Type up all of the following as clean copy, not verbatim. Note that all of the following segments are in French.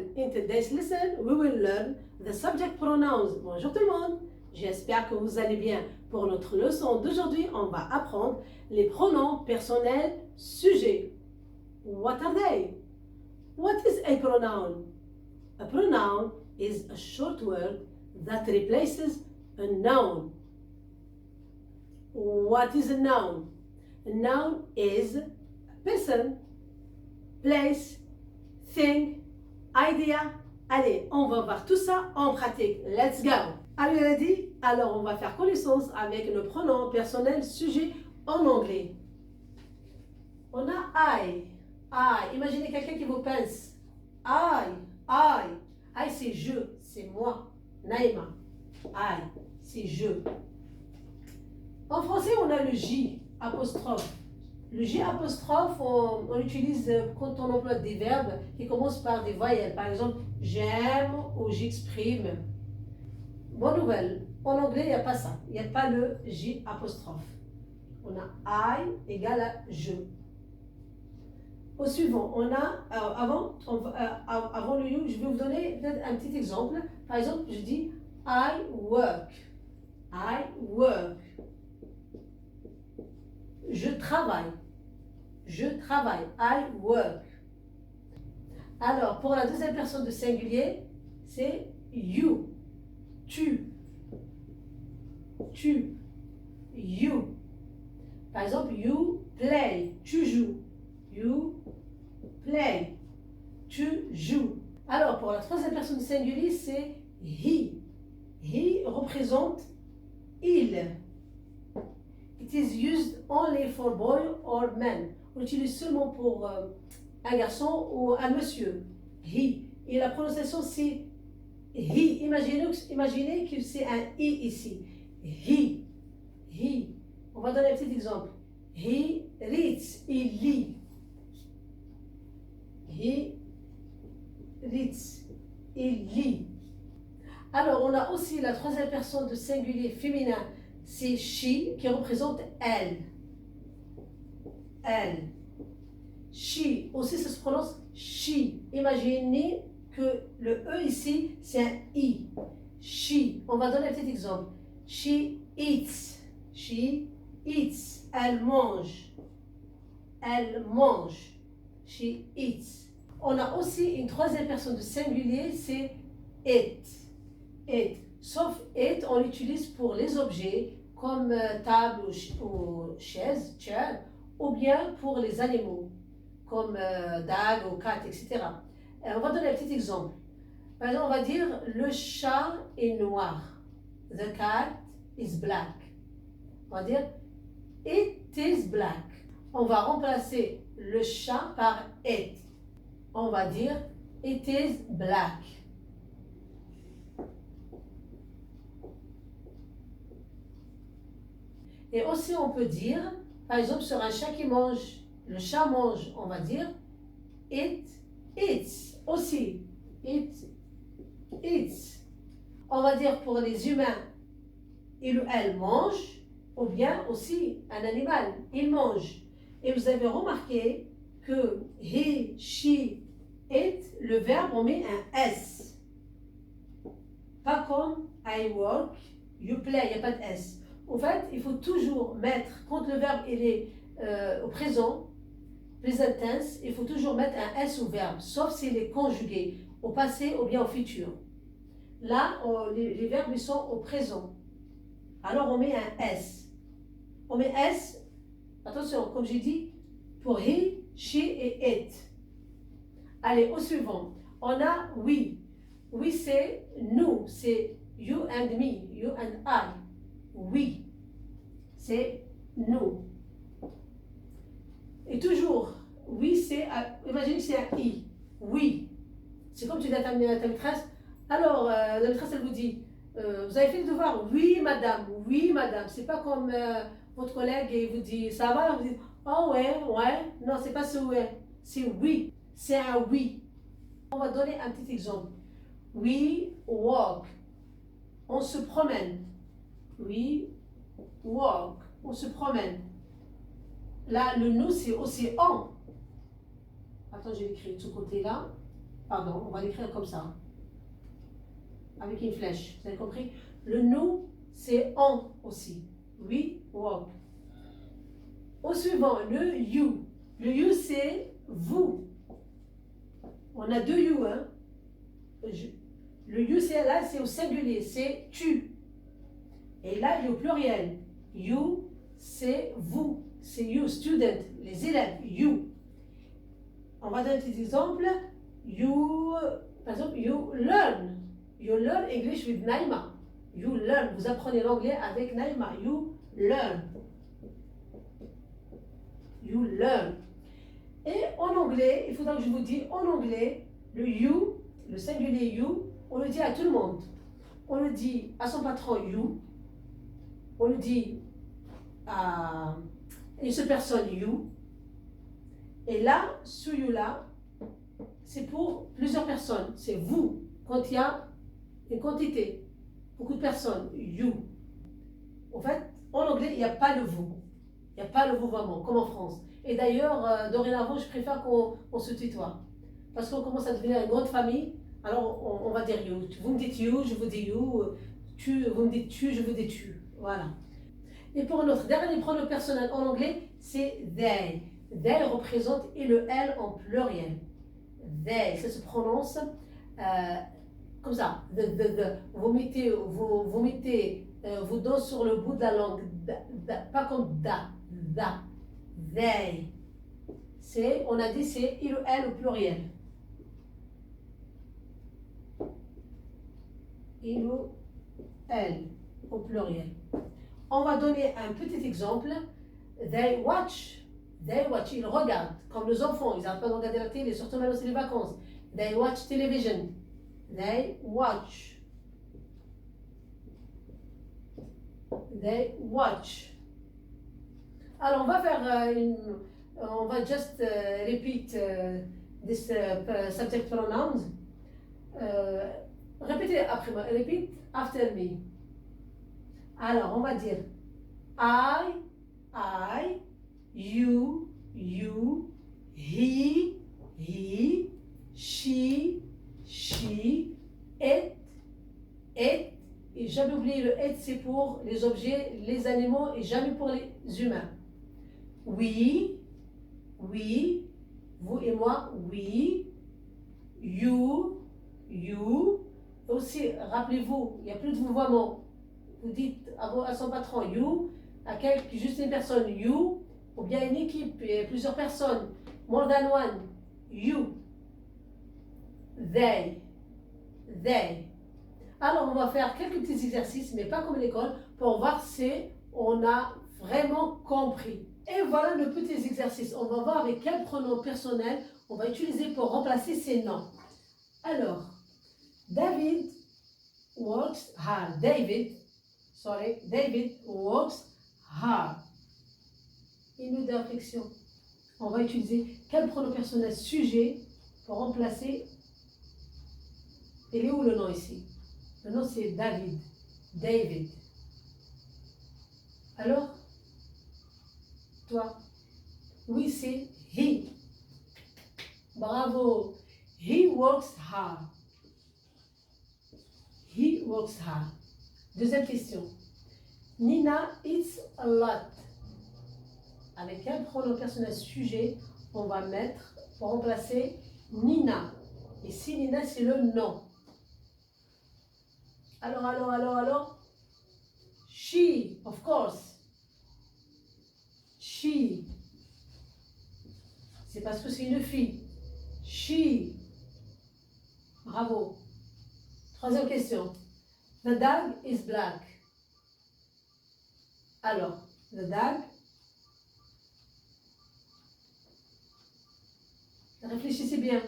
then, in today's lesson, we will learn the subject pronouns. Bonjour tout le monde, j'espère que vous allez bien. Pour notre leçon d'aujourd'hui, on va apprendre les pronoms personnels sujets. What are they? What is a pronoun? A pronoun is a short word that replaces a noun. What is a noun? A noun is a person, place, thing, idea. Allez, on va voir tout ça en pratique. Let's go! Are you ready? Alors, on va faire connaissance avec nos pronoms personnels sujets en anglais. On a I. Imaginez quelqu'un qui vous pince. I. I, c'est je, c'est moi. Naïma. I, c'est je. En français, on a le J apostrophe. Le J apostrophe, on l'utilise quand on emploie des verbes qui commencent par des voyelles. Par exemple, j'aime ou j'exprime. Bonne nouvelle, en anglais, il n'y a pas ça. Il n'y a pas le J apostrophe. On a I égale à je. Au suivant, on a, avant le you, je vais vous donner peut-être un petit exemple. Par exemple, je dis I work. I work. Je travaille. Je travaille. I work. Alors, pour la deuxième personne de singulier, c'est you. Tu. You. Par exemple, you play. Tu joues. You play. Tu joues. Alors, pour la troisième personne de singulier, c'est he. He représente il. It is used only for boy or man. On l'utilise seulement pour un garçon ou un monsieur. He. Et la prononciation c'est he. Imaginez que c'est un i ici. He. On va donner un petit exemple. He reads. Il lit. He reads. Il lit. Alors, on a aussi la troisième personne de singulier féminin. C'est she qui représente elle. Elle. She. Aussi, ça se prononce she. Imaginez que le E ici, c'est un I. She. On va donner un petit exemple. She eats. She eats. Elle mange. Elle mange. She eats. On a aussi une troisième personne de singulier, c'est it. It. Sauf it, on l'utilise pour les objets comme table ou chaise, chair, ou bien pour les animaux comme dog ou cat, etc. On va donner un petit exemple. Par exemple, on va dire le chat est noir. The cat is black. On va dire it is black. On va remplacer le chat par it. On va dire it is black. Et aussi, on peut dire, par exemple, sur un chat qui mange, le chat mange, on va dire it eats. Aussi, it eats. On va dire pour les humains, il ou elle mange, ou bien aussi un animal, il mange. Et vous avez remarqué que he, she, it, le verbe, on met un S. Pas comme I work, you play, il n'y a pas de S. En fait, il faut toujours mettre, quand le verbe il est au présent, present tense, il faut toujours mettre un S au verbe, sauf s'il est conjugué, au passé ou bien au futur. Là, les verbes ils sont au présent. Alors on met un S. On met S, attention, comme j'ai dit, pour he, she et it. Allez, au suivant. On a we. We, c'est nous, c'est you and me, you and I. We, c'est nous. Et toujours, oui, c'est, imaginez que c'est un i. Oui. C'est comme tu dis à ta maîtresse. Alors, la maîtresse, elle vous dit, vous avez fait le devoir? Oui, madame. Oui, madame. C'est pas comme votre collègue et vous dit, ça va? Vous dites, oh ouais. Non, c'est pas ce ouais. C'est oui. C'est un oui. On va donner un petit exemple. We walk. On se promène. We walk. On se promène. Là, le nous, c'est aussi on. Attends, j'ai écrit de ce côté-là. pardon, on va l'écrire comme ça, avec une flèche, vous avez compris? Le nous, c'est on aussi. We walk. Au suivant, le you. Le you, c'est vous. On a deux you, hein. Le you, c'est là, c'est au singulier, c'est tu. Et là, il est au pluriel. You, c'est vous. C'est you, student, les élèves, you. On va donner des exemples. You, par exemple, you learn. You learn English with Naima. You learn. Vous apprenez l'anglais avec Naima. You learn. You learn. Et en anglais, il faudra que je vous dise, en anglais, le you, le singulier you, on le dit à tout le monde. On le dit à son patron you. On le dit à une seule personne you. Et là, ce you là, c'est pour plusieurs personnes. C'est vous. Quand il y a une quantité, beaucoup de personnes, you. En fait, en anglais, il n'y a pas le vous. Il n'y a pas le vouvoiement, comme en France. Et d'ailleurs, dorénavant, je préfère qu'on se tutoie. Parce qu'on commence à devenir une grande famille, alors on va dire you. Vous me dites you, je vous dis you. Vous me dites tu, je vous dis tu. Voilà. Et pour notre dernier pronom personnel en anglais, c'est they. They représente et le L en pluriel. They, ça se prononce comme ça. Vous mettez vos dents sur le bout de la langue. Pas comme da. They. On a dit c'est et le L au pluriel. Et le L au pluriel. On va donner un petit exemple. They watch. They watch, ils regardent. Comme les enfants, ils n'arrêtent pas de regarder la télé, surtout maintenant c'est les vacances. They watch television. They watch. They watch. Alors on va faire on va just repeat this subject pronouns. Répétez après moi. Repeat after me. Alors on va dire I, you, he, she, it, et jamais oublié le it, c'est pour les objets, les animaux et jamais pour les humains. We, vous et moi, we, you. Aussi, rappelez-vous, il n'y a plus de vouvoiement. Vous dites à son patron you, à juste une personne you, ou bien une équipe, plusieurs personnes, more than one, you, they. Alors on va faire quelques petits exercices, mais pas comme l'école, pour voir si on a vraiment compris. Et voilà nos petits exercices. On va voir avec quel pronom personnel on va utiliser pour remplacer ces noms. Alors, David works hard. David works hard. Une de réflexion. On va utiliser quel pronom personnel sujet pour remplacer. Il est où le nom ici? Le nom c'est David. David. Alors, toi? Oui, c'est he. Bravo. He works hard. He works hard. Deuxième question. Nina eats a lot. Avec quel pronom personnel sujet on va mettre pour remplacer Nina? Ici, Nina, c'est le nom. Alors. She, of course. She. C'est parce que c'est une fille. She. Bravo. Troisième question. The dog is black. Alors, the dog. Réfléchissez bien.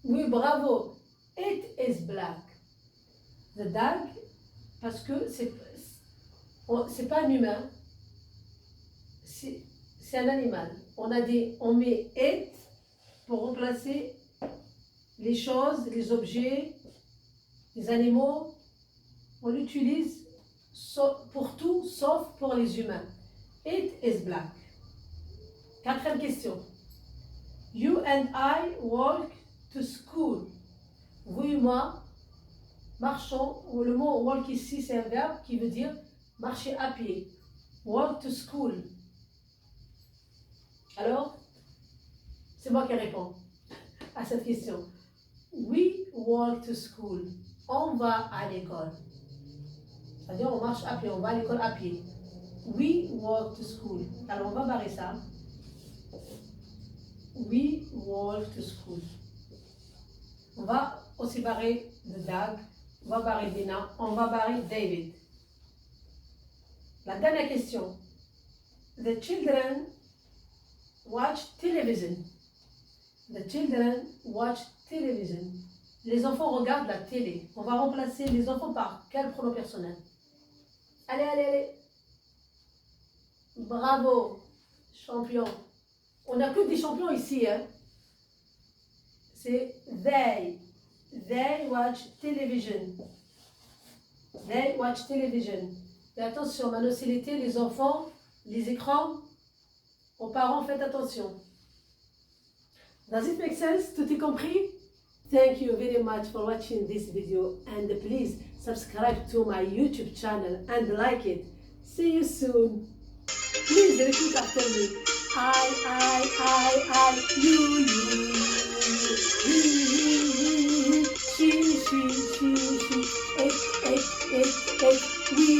Oui, bravo. It is black. The dog, parce que c'est pas un humain, c'est un animal. On met it pour remplacer les choses, les objets, les animaux. On l'utilise pour tout sauf pour les humains. It is black. Quatrième question. You and I walk to school. Vous et moi marchons. Le mot walk ici, c'est un verbe qui veut dire marcher à pied. Walk to school. Alors, c'est moi qui réponds à cette question. We walk to school. On va à l'école. C'est-à-dire, on marche à pied, on va à l'école à pied. We walk to school. Alors, on va barrer ça. We walk to school. On va aussi barrer de Doug. On va barrer Dina. On va barrer David. La dernière question. The children watch television. The children watch television. Les enfants regardent la télé. On va remplacer les enfants par quel pronom personnel? Allez, allez, allez. Bravo, champion. On n'a que des champions ici. Hein? C'est they. They watch television. They watch television. Et attention, ma nocilité, les enfants, les écrans, aux parents, faites attention. Does it make sense? Tout est compris? Thank you very much for watching this video and please subscribe to my YouTube channel and like it. See you soon. Please repeat after me. I, you, he, she, it, we,